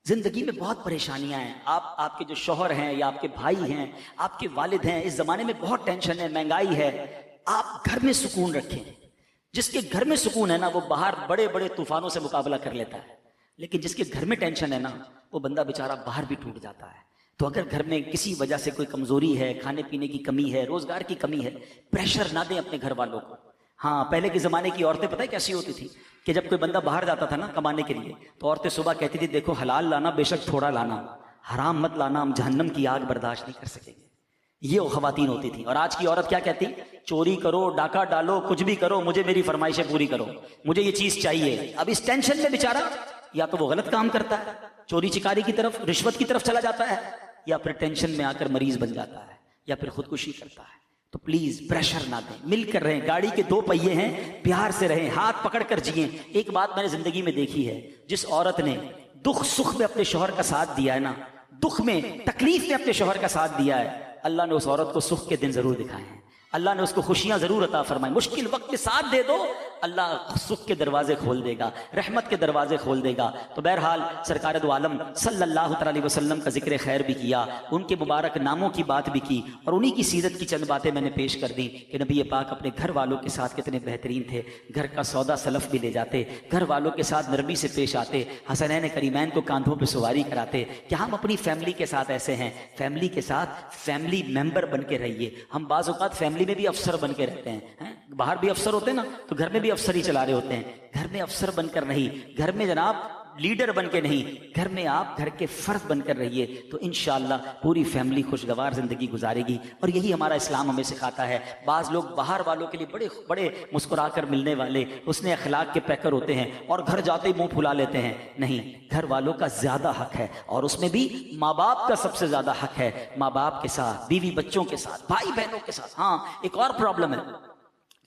जिंदगी में बहुत परेशानियां हैं। आपके जो शौहर हैं या आपके भाई हैं, आपके वालिद हैं, इस जमाने में बहुत टेंशन है, महंगाई है। आप घर में सुकून रखें। जिसके घर में सुकून है ना, वो बाहर बड़े बड़े तूफानों से मुकाबला कर लेता है। लेकिन जिसके घर में टेंशन है ना, वो बंदा बेचारा बाहर भी टूट जाता है। तो अगर घर में किसी वजह से कोई कमजोरी है, खाने पीने की कमी है, रोजगार की कमी है, प्रेशर ना दें अपने घर वालों को। हाँ पहले के जमाने की औरतें पता है कैसी होती थी कि जब कोई बंदा बाहर जाता था ना कमाने के लिए, तो औरतें सुबह कहती थी देखो हलाल लाना, बेशक थोड़ा लाना, हराम मत लाना, हम जहन्नम की आग बर्दाश्त नहीं कर सकेंगे। ये वो खवातीन होती थी। और आज की औरत क्या कहती? चोरी करो, डाका डालो, कुछ भी करो, मुझे मेरी फरमाइशें पूरी करो, मुझे ये चीज चाहिए। अब इस टेंशन में बेचारा या तो वो गलत काम करता है, चोरी चिकारी की तरफ, रिश्वत की तरफ चला जाता है, या फिर टेंशन में आकर मरीज बन जाता है, या फिर खुदकुशी करता है। तो प्लीज प्रेशर ना दें, मिलकर रहें। गाड़ी के 2 पहिए हैं, प्यार से रहें, हाथ पकड़कर जिए। एक बात मैंने जिंदगी में देखी है, जिस औरत ने दुख सुख में अपने शौहर का साथ दिया है ना, दुख में तकलीफ में अपने शौहर का साथ दिया है, अल्लाह ने उस औरत को सुख के दिन जरूर दिखाए हैं। अल्लाह ने उसको खुशियां जरूर अता फरमाई। मुश्किल वक्त में साथ दे दो, अल्लाह सुख के दरवाजे खोल देगा, रहमत के दरवाजे खोल देगा। तो बहरहाल सरकार दो आलम सल्लल्लाहु अलैहि वसल्लम का जिक्र खैर भी किया, उनके मुबारक नामों की बात भी की, और उन्हीं की सीरत की चंद बातें मैंने पेश कर दी कि नबी पाक अपने घर वालों के साथ कितने बेहतरीन थे। घर का सौदा सलफ भी ले जाते, घर वालों के साथ नरमी से पेश आते, हसनैन करीमैन को कांधों पर सवारी कराते। क्या हम अपनी फैमिली के साथ ऐसे हैं? फैमिली के साथ फैमिली मेंबर बन के रहिए। हम बाज़ औक़ात फैमिली में भी अफसर बन के रहते हैं, बाहर भी अफसर होते हैं ना, तो घर में भी अफसर ही चला रहे होते हैं। घर में अफसर बनकर नहीं, घर में जनाब लीडर बन के नहीं, घर में आप घर के फर्द बनकर रहिए, तो इंशाअल्लाह पूरी फैमिली खुशगवार जिंदगी गुजारेगी। और यही हमारा इस्लाम हमें सिखाता है। बाज़ लोग बाहर वालों के लिए बड़े बड़े मुस्कुरा कर मिलने वाले, उसने अखलाक के पैकर होते हैं, और घर जाते ही मुंह फुला लेते हैं। नहीं, घर वालों का ज्यादा हक है, और उसमें भी माँ बाप का सबसे ज्यादा हक है। माँ बाप के साथ, बीवी बच्चों के साथ, भाई बहनों के साथ। हाँ एक और प्रॉब्लम है,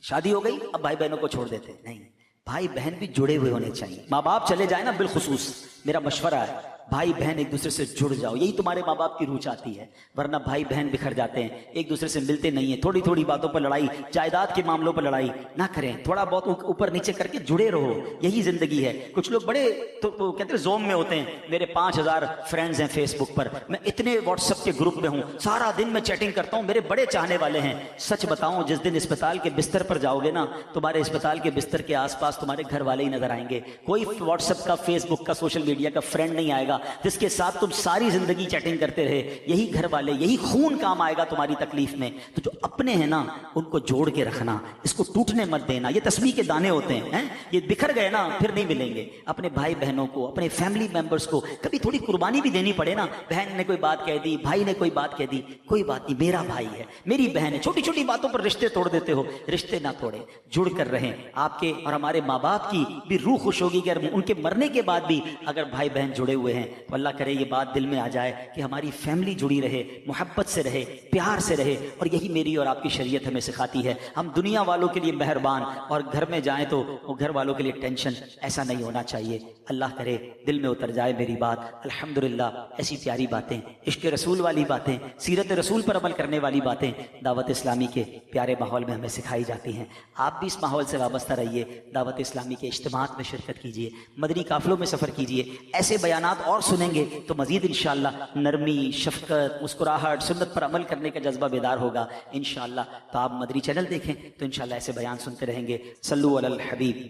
शादी हो गई अब भाई बहनों को छोड़ देते हैं। नहीं, भाई बहन भी जुड़े हुए होने चाहिए। माँ बाप चले जाए ना, बिलखुसूस मेरा मशवरा है, भाई बहन एक दूसरे से जुड़ जाओ, यही तुम्हारे माँ बाप की रूह चाहती है। वरना भाई बहन बिखर जाते हैं, एक दूसरे से मिलते नहीं है, थोड़ी थोड़ी बातों पर लड़ाई, जायदाद के मामलों पर लड़ाई ना करें, थोड़ा बहुत ऊपर नीचे करके जुड़े रहो, यही जिंदगी है। कुछ लोग बड़े तो कहते हैं जोम में होते हैं, मेरे 5000 फ्रेंड्स हैं फेसबुक पर, मैं इतने व्हाट्सएप के ग्रुप में हूं, सारा दिन मैं चैटिंग करता हूं, मेरे बड़े चाहने वाले हैं। सच बताऊं, जिस दिन अस्पताल के बिस्तर पर जाओगे ना, तुम्हारे अस्पताल के बिस्तर के आसपास तुम्हारे घर वाले ही नजर आएंगे। कोई व्हाट्सएप का, फेसबुक का, सोशल मीडिया का फ्रेंड नहीं आएगा जिसके साथ तुम सारी जिंदगी चैटिंग करते रहे। यही घर वाले, यही खून काम आएगा तुम्हारी तकलीफ में। तो जो अपने हैं ना, उनको जोड़ के रखना, इसको टूटने मत देना। ये तस्बीह के दाने होते हैं, ये बिखर गए ना फिर नहीं मिलेंगे। अपने भाई बहनों को, अपने फैमिली मेंबर्स को कभी थोड़ी कुर्बानी भी देनी पड़े ना। बहन ने कोई बात कह दी, भाई ने कोई बात कह दी, कोई बात नहीं, मेरा भाई है, मेरी बहन है। छोटी छोटी बातों पर रिश्ते तोड़ देते हो, रिश्ते ना तोड़े, जुड़ कर रहें। आपके और हमारे माँ बाप की भी रूह खुश होगी कि अगर उनके मरने के बाद भी अगर भाई बहन जुड़े हुए हैं, तो अल्लाह करे ये बात दिल में आ जाए कि हमारी फैमिली जुड़ी रहे, मोहब्बत से रहे, प्यार से रहे। और यही मेरी और आपकी शरीयत हमें सिखाती है। हम दुनिया वालों के लिए मेहरबान और घर में जाएं तो वो घर वालों के लिए टेंशन, ऐसा नहीं होना चाहिए। अल्लाह करे दिल में उतर जाए मेरी बात। अल्हम्दुलिल्लाह, ऐसी प्यारी बातें, इश्क रसूल वाली बातें, सीरत रसूल पर अमल करने वाली बातें दावत इस्लामी के प्यारे माहौल में हमें सिखाई जाती हैं। आप भी इस माहौल से वाबस्ता रहिए, दावत इस्लामी के इज्तिमात में शिरकत कीजिए, मदनी काफिलों में सफ़र कीजिए। ऐसे बयानात और सुनेंगे तो मज़ीद इंशाअल्लाह नरमी, शफकत, मुस्कुराहट, सुन्नत पर अमल करने का जज्बा बेदार होगा इंशाअल्लाह। तो आप मदनी चैनल देखें तो इंशाअल्लाह ऐसे बयान सुनते रहेंगे। सल्लु अलल हबीब।